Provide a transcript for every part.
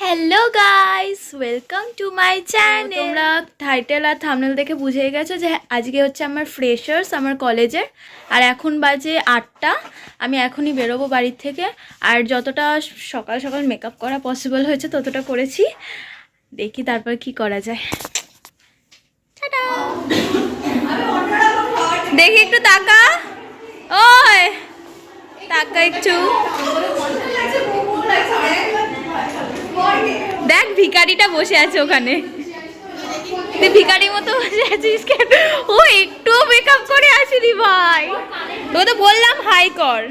Hello guys, welcome to my channel. তোমরা title আর thumbnail দেখে বুঝেই গেছো যে আজকে হচ্ছে আমার ফ্রেশার্স আমার কলেজের। আর এখন বাজে 8টা। আমি এখনই বেরোবো বাড়ির থেকে। আর যতটা সকাল সকাল মেকআপ করা পসিবল হয়েছে ততটা করেছি। দেখি তারপর কি করা যায়। টাটা। দেখি একটু তাকা। ওই তাকা একটু। দেখ ভিখারিটা বসে আছে ওখানে। তুই ভিখারির মতো বসে আছিস কেন? ও একটু মেকআপ করে আসিনি ভাই। তোকে তো বললাম হাই কর।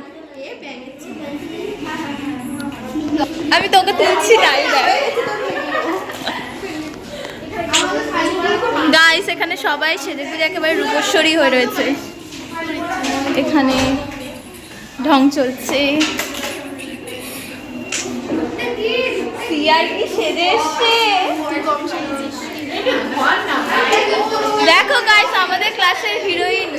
আমি তোকে তুলছি না। গাইস এখানে সবাই সেজেগুজে একেবারে রূপশ্বরী হয়ে রয়েছে। এখানে ঢং চলছে। দেখো গাইস আমাদের ক্লাসের হিরোইন।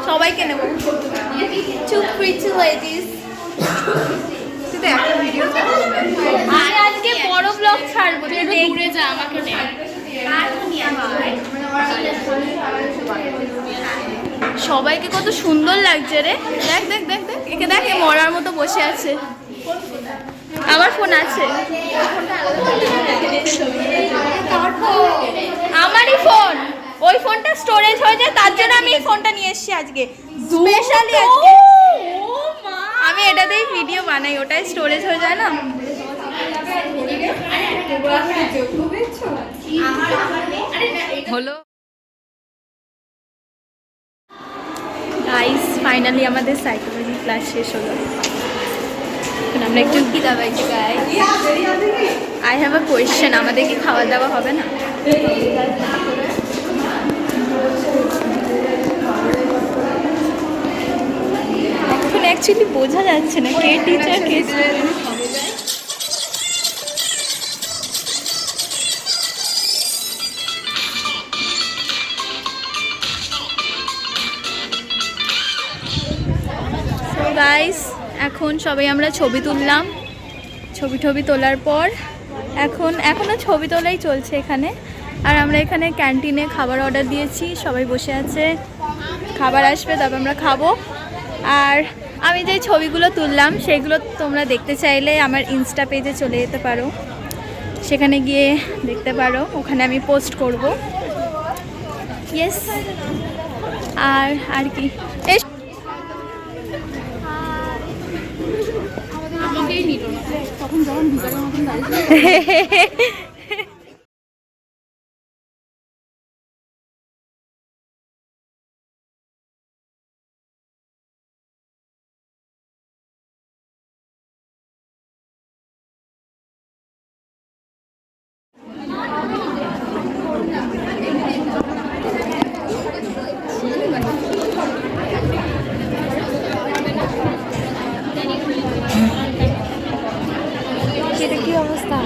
সবাইকে নেব। To pretty ladies. আজকে বড় ব্লগ ছাড়বো। দূরে যা, আমাকে নে। সবাইকে কত সুন্দর লাগছে রে। দেখ দেখ দেখ দেখ, একে দেখ, এ মরার মতো বসে আছে। আমার ফোন আছে, আমারই ফোন। ওই ফোনটা স্টোরেজ হয়ে যায়, তার জন্য আমি এই ফোনটা নিয়ে এসেছি আজকে স্পেশালি। আজকে আমি এটাতেই ভিডিও বানাই, ওটাই স্টোরেজ হয়ে যায় না। হলো গাইস, ফাইনালি আমাদের সাইকোলজি ক্লাস শেষ হলো। এখন আমরা একটু কি দাবাই guys. I have a question, আমাদের কি খাওয়া দাওয়া হবে না? এখন অ্যাকচুয়ালি বোঝা যাচ্ছে না কে টিচার কে স্টুডেন্ট। গাইস এখন সবাই আমরা ছবি তুললাম। ছবি তোলার পর এখনও ছবি তোলাই চলছে এখানে। আর আমরা এখানে ক্যান্টিনে খাবার অর্ডার দিয়েছি, সবাই বসে আছে, খাবার আসবে তারপর আমরা খাবো। আর আমি যে ছবিগুলো তুললাম সেগুলো তোমরা দেখতে চাইলে আমার ইনস্টা পেজে চলে যেতে পারো, সেখানে গিয়ে দেখতে পারো, ওখানে আমি পোস্ট করব। ইয়েস। আর কি তখন যখন ভিতরের মতন দাঁড়িয়ে সেটা কি অবস্থা?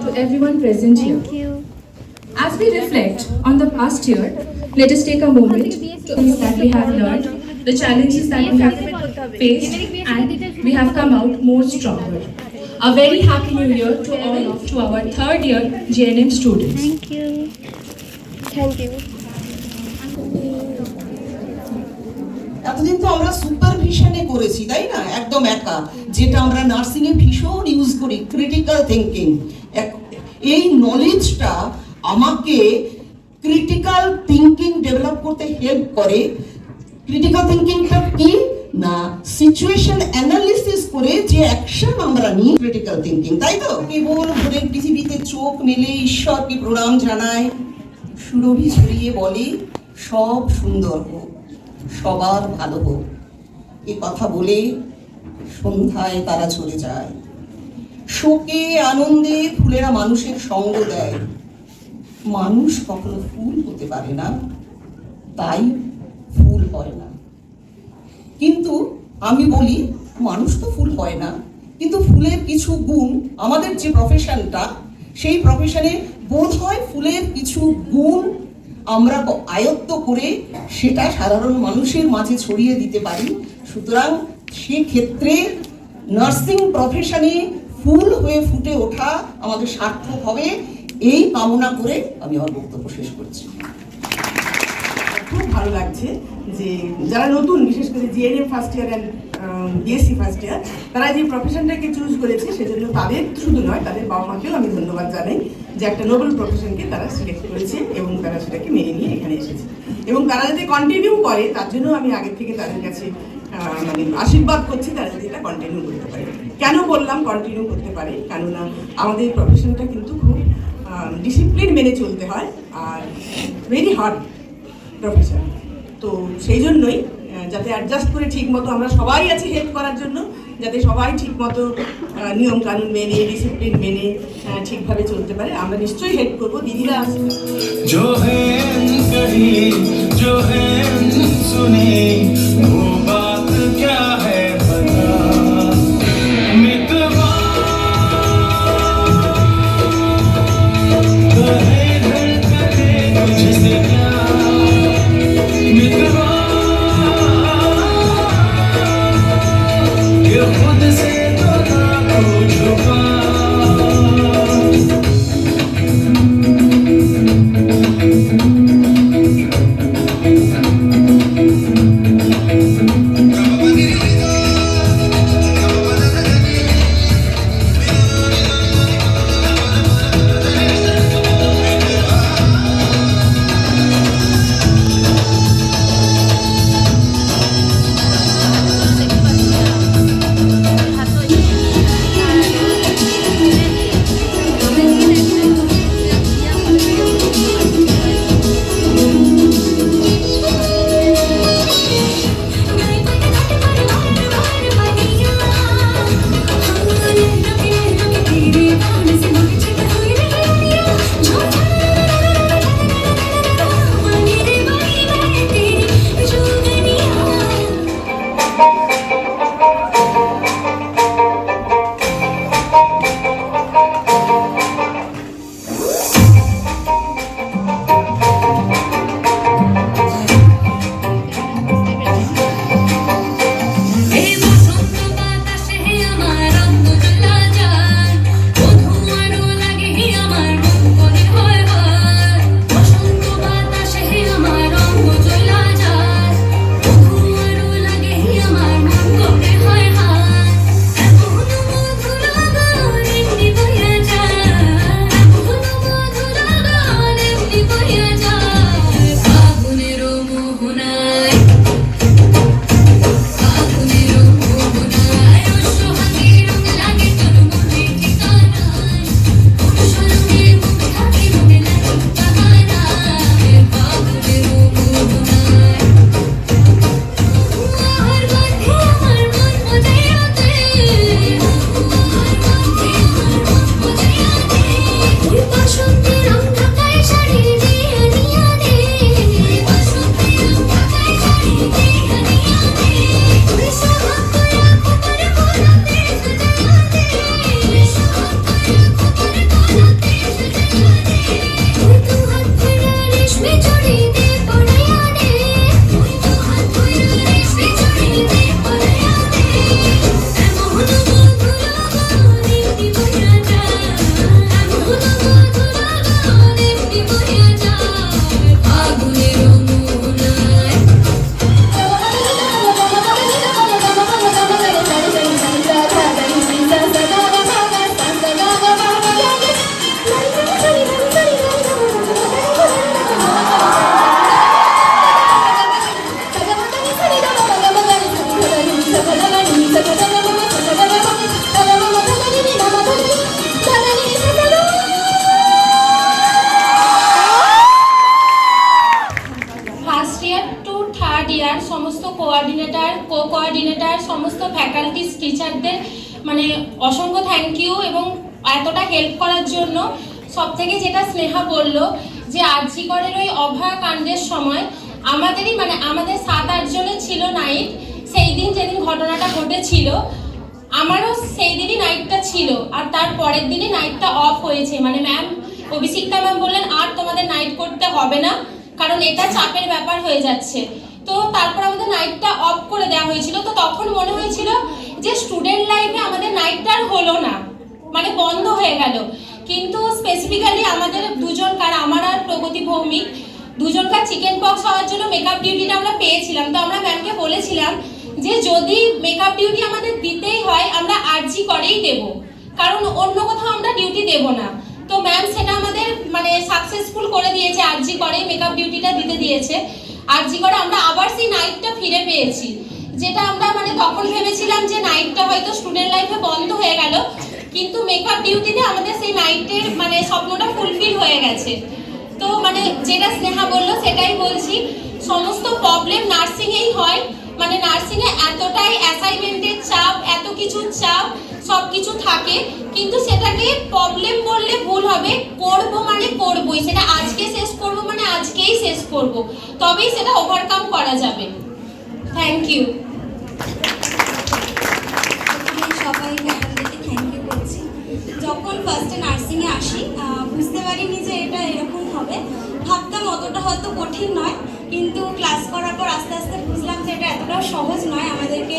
To everyone present here. Thank you. As we reflect on the past year, let us take a moment to things that we have learned, the challenges that we have faced, and we have come out more stronger. A very happy new year to our third year JNM students. Thank you. Thank you. এতদিন তো আমরা সুপারভিশনে করেছি, তাই না? একদম একা, যেটা আমরা নার্সিং এ ভীষণ ইউজ করি, ক্রিটিক্যাল থিঙ্কিং। এই নলেজটা আমাকে ক্রিটিক্যাল থিঙ্কিং ডেভেলপ করতে হেল্প করে। ক্রিটিক্যাল থিঙ্কিংটা কি না, সিচুয়েশন অ্যানালিসিস করে যে অ্যাকশন আমরা নিই, ক্রিটিক্যাল থিঙ্কিং, তাই তো? কেবল ভোরের পৃথিবীতে চোখ মেলে ঈশ্বরকে প্রণাম জানায়, সুরভি ছড়িয়ে বলে সব সুন্দর হোক, সবার ভালো হোক, এ কথা বলে সন্ধ্যায় তারা চলে যায়। শোকে আনন্দে ফুলেরা মানুষের সঙ্গ দেয়। মানুষ কখনো ফুল হতে পারে না, তাই ফুল হয় না। কিন্তু আমি বলি মানুষ তো ফুল হয় না, কিন্তু ফুলের কিছু গুণ, আমাদের যে প্রফেশনটা সেই প্রফেশনে বোধ হয় ফুলের কিছু গুণ আমরা আয়ত্ত করে সেটা সাধারণ মানুষের মাঝে ছড়িয়ে দিতে পারি। সুতরাং সেক্ষেত্রে নার্সিং প্রফেশনে ফুল হয়ে ফুটে ওঠা আমাদের সার্থক হবে, এই কামনা করে আমি আমার বক্তব্য শেষ করছি। খুব ভালো লাগছে যে যারা নতুন, বিশেষ করে GNM first year and BSc first year, তারা যে প্রফেশনটাকে চুজ করেছে সেজন্য তাদের শুধু নয়, তাদের বাবা মাকেও আমি ধন্যবাদ জানাই যে একটা নোবেল প্রফেশনকে তারা সিলেক্ট করেছে এবং তারা সেটাকে মেনে নিয়ে এখানে এসেছে। এবং তারা যাতে কন্টিনিউ করে তার জন্য আমি আগে থেকে তাদের কাছে মানে আশীর্বাদ করছি, তারা যদি এটা কন্টিনিউ করতে পারে। কেন বললাম কন্টিনিউ করতে পারে? কেননা আমাদের প্রফেশনটা কিন্তু খুব ডিসিপ্লিন মেনে চলতে হয় আর ভেরি হার্ড প্রফেশন। তো সেই জন্যই যাতে অ্যাডজাস্ট করে ঠিক মতো, আমরা সবাই আছি হেল্প করার জন্য, যাতে সবাই ঠিক মতো নিয়ম কানুন মেনে, ডিসিপ্লিন মেনে ঠিকভাবে চলতে পারে। আমরা নিশ্চয়ই হেল্প করবো, দিদিরা আসবে। जो है कही जो है सुनी वो बात क्या है पता मितवा कहे धड़कने तुझसे क्या मितवा ये खुद से तो ना कुछ छुपा সমস্ত কোঅর্ডিনেটর, কো-কোঅর্ডিনেটর, সমস্ত ফ্যাকাল্টিস, টিচারদের মানে অসংখ্য থ্যাংক ইউ। এবং এতটা হেল্প করার জন্য সবথেকে যেটা স্নেহা বলল যে আরজি করের ওই অভয়া কাণ্ডের সময় আমাদেরই মানে আমাদের 7-8 জনের ছিল নাইট, সেই দিন ঘটনাটা ঘটেছিল, আমারও সেই দিনই নাইটটা ছিল আর তার পরের দিনই নাইটটা অফ হয়েছে। মানে ম্যাম, অভিষিক্তা ম্যাম বললেন আর তোমাদের নাইট করতে হবে না, কারণ এটা চাপের ব্যাপার হয়ে যাচ্ছে। তো তারপর আমাদের নাইটটা অফ করে দেওয়া হয়েছিল। তো তখন মনে হয়েছিল যে স্টুডেন্ট লাইফে আমাদের নাইটটা আর হলো না, মানে বন্ধ হয়ে গেল। কিন্তু স্পেসিফিক্যালি আমাদের দুজনকার, আমার আর প্রগতি ভৌমিক, দুজনকার চিকেন পক্স হওয়ার জন্য মেকআপ ডিউটিটা আমরা পেয়েছিলাম। তো আমরা ম্যামকে বলেছিলাম যে যদি মেকআপ ডিউটি আমাদের দিতেই হয় আমরা আরজি করেই দেব, কারণ অন্য কোথাও আমরা ডিউটি দেব না। তো ম্যাম সেটা আমাদের মানে সাকসেসফুল করে দিয়েছে, আরজি করে মেকআপ ডিউটিটা দিতে দিয়েছে। আরজি করে আমরা আবার সেই নাইটটা ফিরে পেয়েছি, যেটা আমরা মানে তখন ভেবেছিলাম যে নাইটটা হয়তো স্টুডেন্ট লাইফে বন্ধ হয়ে গেল, কিন্তু মেকআপ ডিউটিতে আমাদের সেই নাইটের মানে স্বপ্নটা ফুলফিল হয়ে গেছে। তো মানে যেটা স্নেহা বললো সেটাই বলছি, সমস্ত প্রবলেম নার্সিংয়েই হয়। মানে নার্সিংয়ে এতটাই অ্যাসাইনমেন্টের চাপ, এত কিছু চাপ, সব কিছু থাকে, কিন্তু সেটাকে প্রবলেম বললে ভুল হবে। করবো মানে করবোই, সেটা আজকে শেষ করবো মানে আজকেই শেষ করব, তবেই সেটা ওভারকাম করা যাবে। Thank you. সবাই ম্যাডামদেরকে থ্যাংক ইউ করছি। যখন ফার্স্টে নার্সিংয়ে আসি বুঝতে পারিনি যে এটা এরকম হবে, ভাবতাম অতটা হয়তো কঠিন নয়, কিন্তু ক্লাস করার পর আস্তে আস্তে বুঝলাম যে এটা এতটাও সহজ নয়। আমাদেরকে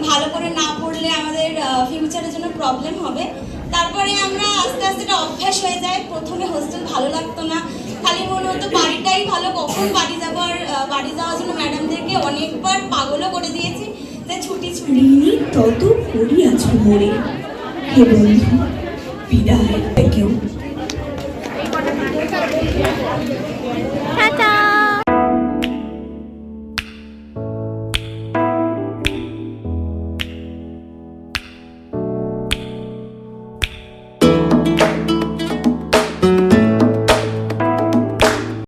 ভালো করে না পড়লে আমাদের ফিউচারের জন্য প্রবলেম হবে। তারপরে আমরা আস্তে আস্তে এটা অভ্যাস হয়ে যায়। প্রথমে হোস্টেল ভালো লাগতো না, খালি মনে হতো বাড়িটাই ভালো, কখন বাড়ি যাবো। আর বাড়ি যাওয়ার জন্য ম্যাডামদেরকে অনেকবার পাগলও করে দিয়েছি যে ছুটি ছুটি। ঋণী তত করিয়াছ মোরে, হে বন্ধু বিদায় কেউ